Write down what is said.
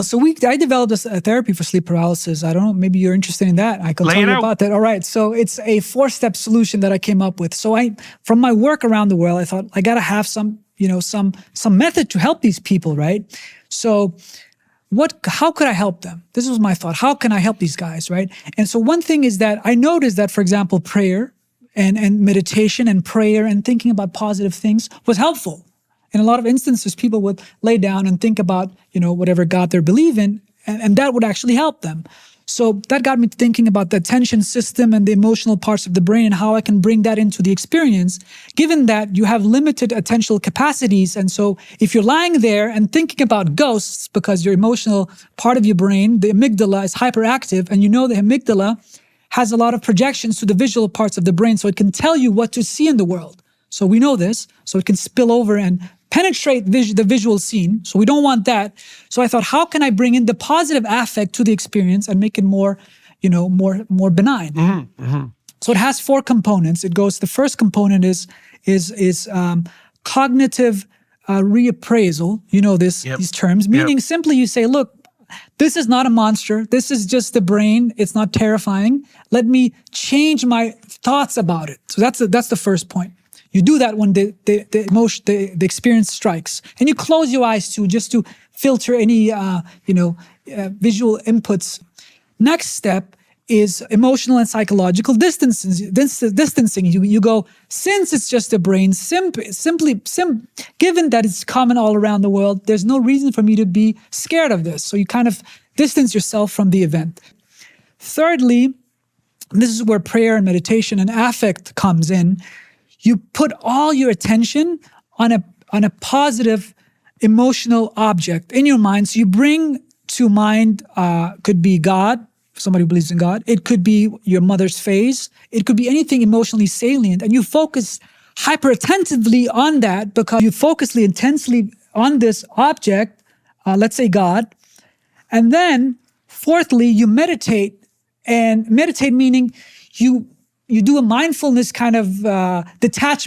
So I developed a therapy for sleep paralysis. I don't know, maybe you're interested in that. I can tell you about that. All right. So it's a 4-step solution that I came up with. So from my work around the world, I thought I got to have some method to help these people, right? So how could I help them? This was my thought. How can I help these guys, right? And so one thing is that I noticed that, for example, prayer and meditation and prayer and thinking about positive things was helpful. In a lot of instances, people would lay down and think about, whatever God they believe in, and that would actually help them. So that got me thinking about the attention system and the emotional parts of the brain and how I can bring that into the experience, given that you have limited attentional capacities. And so if you're lying there and thinking about ghosts because your emotional part of your brain, the amygdala, is hyperactive, and the amygdala has a lot of projections to the visual parts of the brain, so it can tell you what to see in the world. So we know this, so it can spill over and penetrate the visual scene. So we don't want that. So I thought, how can I bring in the positive affect to the experience and make it more benign? Mm-hmm, mm-hmm. So it has 4 components. The first component is cognitive reappraisal. These terms, meaning simply you say, look, this is not a monster. This is just the brain. It's not terrifying. Let me change my thoughts about it. So that's the first point. You do that when the emotion, the experience strikes, and you close your eyes just to filter any visual inputs. Next step is emotional and psychological distancing. You go, since it's just the brain, given that it's common all around the world, there's no reason for me to be scared of this. So you kind of distance yourself from the event. Thirdly, this is where prayer and meditation and affect comes in. You put all your attention on a positive emotional object in your mind. So you bring to mind, could be God, somebody who believes in God. It could be your mother's face. It could be anything emotionally salient. And you focus hyper attentively on that because you focus intensely on this object, let's say God. And then fourthly, you meditate. And meditate meaning you do a mindfulness kind of detachment